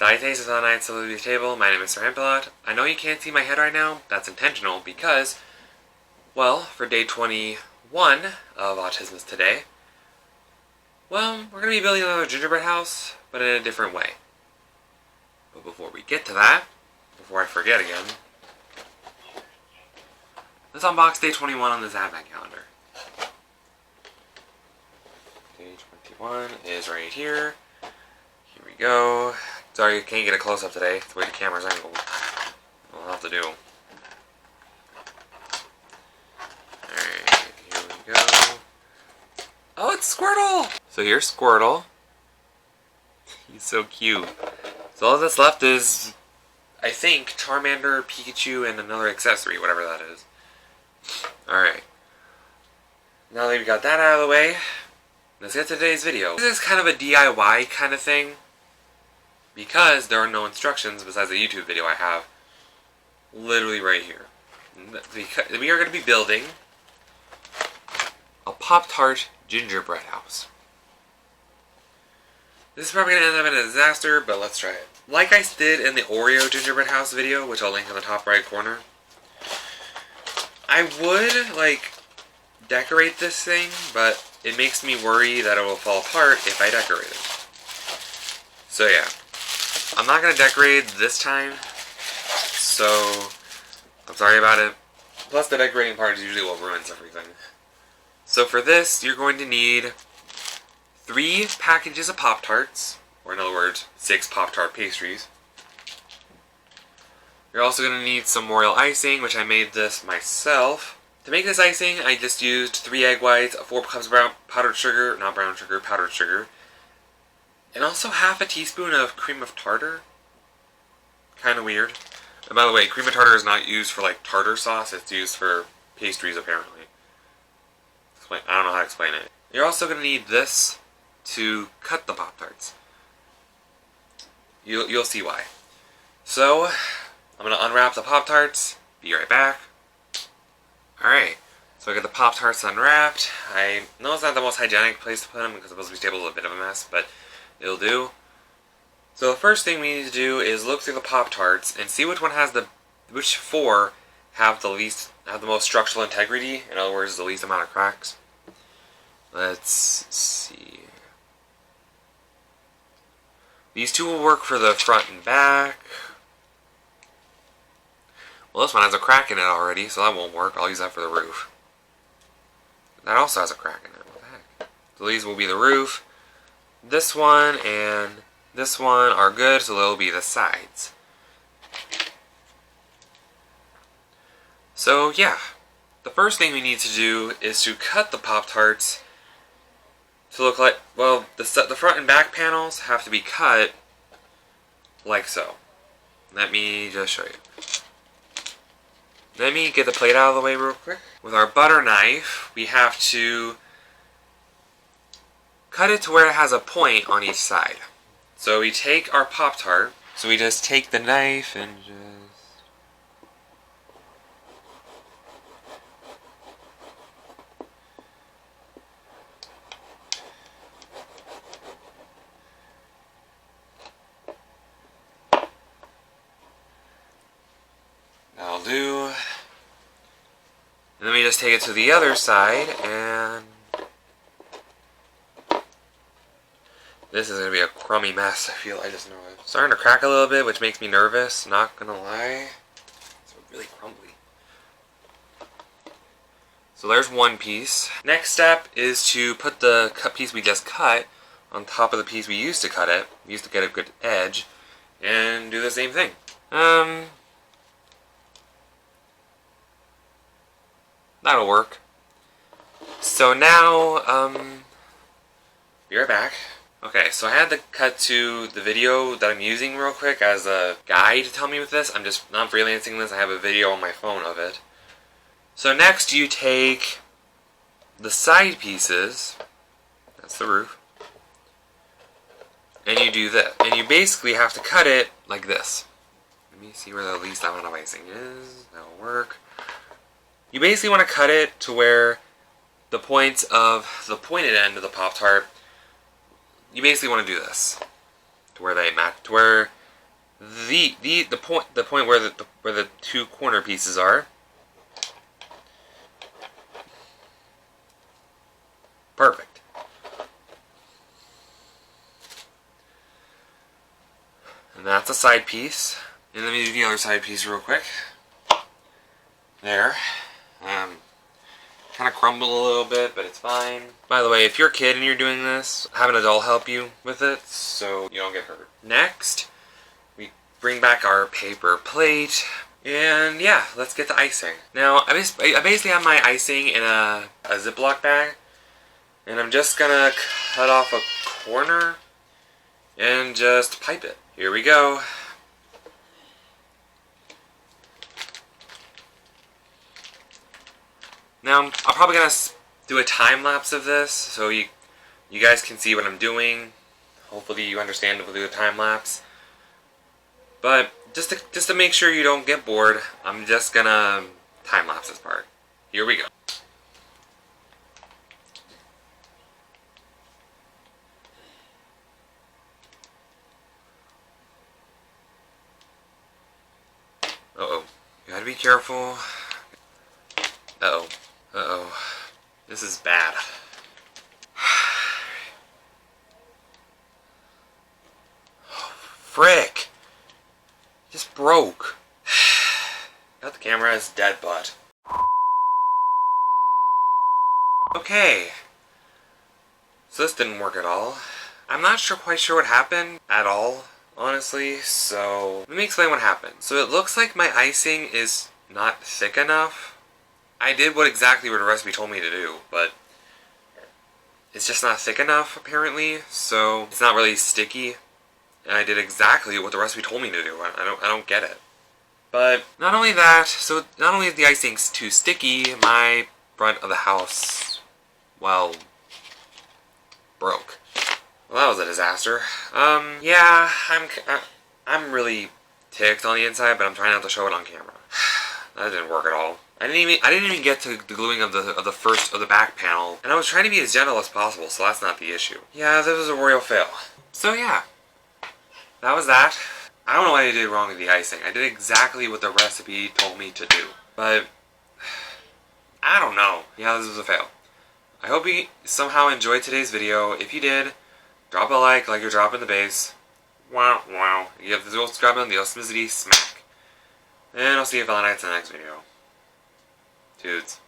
Salutations is on night the table. My name is Sir Ampelot. I know you can't see my head right now. That's intentional because, well, for day 21 of Autismas today, well, we're going to be building another gingerbread house, but in a different way. But before we get to that, before I forget again, let's unbox day 21 on this advent calendar. Day 21 is right here. Here we go. Sorry, you can't get a close-up today. It's the way the camera's angled. I'll have to do. Alright, here we go. Oh, it's Squirtle! So here's Squirtle. He's so cute. So all that's left is, I think, Charmander, Pikachu, and another accessory, whatever that is. Alright. Now that we got that out of the way, let's get to today's video. This is kind of a DIY kind of thing, because there are no instructions besides the YouTube video I have literally right here. We are going to be building a Pop-Tart gingerbread house. This is probably going to end up in a disaster, but let's try it. Like I did in the Oreo gingerbread house video, which I'll link in the top right corner, I would, decorate this thing, but it makes me worry that it will fall apart if I decorate it. So yeah. I'm not going to decorate this time, so I'm sorry about it. Plus the decorating part is usually what ruins everything. So for this, you're going to need 3 packages of Pop-Tarts, or in other words, 6 Pop-Tart pastries. You're also going to need some royal icing, which I made this myself. To make this icing, I just used 3 egg whites, 4 cups of powdered sugar, powdered sugar, and also half a teaspoon of cream of tartar. Kind of weird. And by the way, cream of tartar is not used for tartar sauce, it's used for pastries apparently. I don't know how to explain it. You're also going to need this to cut the Pop-Tarts. You'll see why. So, I'm going to unwrap the Pop-Tarts. Be right back. Alright, so I got the Pop-Tarts unwrapped. I know it's not the most hygienic place to put them because the supposed table's a bit of a mess, but it'll do. So the first thing we need to do is look through the Pop-Tarts and see which 4 have the most structural integrity. In other words, the least amount of cracks. Let's see. These 2 will work for the front and back. Well, this one has a crack in it already, so that won't work. I'll use that for the roof. That also has a crack in it. What the heck? So these will be the roof. This one and this one are good, so they'll be the sides. So yeah, the first thing we need to do is to cut the Pop-Tarts to look like, well, the front and back panels have to be cut like so. Let me just show you. Let me get the plate out of the way real quick. With our butter knife, we have to cut it to where it has a point on each side. So we take our Pop-Tart, so we just take the knife and just... That'll do. And then we just take it to the other side and... This is going to be a crummy mess, I just know it. It's starting to crack a little bit, which makes me nervous, not going to lie. It's really crumbly. So there's one piece. Next step is to put the piece we just cut on top of the piece we used to cut it. We used to get a good edge. And do the same thing. That'll work. So now, be right back. Okay, so I had to cut to the video that I'm using real quick as a guide to tell me with this. I'm freelancing this. I have a video on my phone of it. So next you take the side pieces, that's the roof, and you do this. And you basically have to cut it like this. Let me see where the least amount of icing is. That'll work. You basically want to cut it to where the points of the pointed end of the Pop-Tart, you basically want to do this to where they match, to where the point where the two corner pieces are. Perfect. And that's a side piece. And let me do the other side piece real quick. There. Kind of crumbled a little bit, but it's fine. By the way, if you're a kid and you're doing this, have an adult help you with it so you don't get hurt. Next, we bring back our paper plate. And yeah, let's get the icing. Now, I basically have my icing in a Ziploc bag. And I'm just gonna cut off a corner and just pipe it. Here we go. Now, I'm probably gonna do a time lapse of this so you guys can see what I'm doing. Hopefully you understand if we'll do a time lapse. But just to make sure you don't get bored, I'm just gonna time lapse this part. Here we go. Uh-oh. You gotta be careful. Uh-oh. Uh-oh. This is bad. Frick! Just broke. Got the camera as dead butt. Okay. So this didn't work at all. I'm not quite sure what happened at all, honestly, so let me explain what happened. So it looks like my icing is not thick enough. I did exactly what the recipe told me to do, but it's just not thick enough, apparently, so it's not really sticky. And I did exactly what the recipe told me to do. I don't get it. But not only that, so not only is the icing's too sticky, my front of the house, well, broke. Well, that was a disaster. Yeah, I'm really ticked on the inside, but I'm trying not to show it on camera. That didn't work at all. I didn't even get to the gluing of the back panel, and I was trying to be as gentle as possible, so that's not the issue. Yeah, this was a royal fail. So yeah, that was that. I don't know what I did wrong with the icing. I did exactly what the recipe told me to do, but I don't know. Yeah, this was a fail. I hope you somehow enjoyed today's video. If you did, drop a like you're dropping the bass. Wow, wow. You have the subscribe button, the Autismicity smack. And I'll see you Valentine's in the next video. Dudes.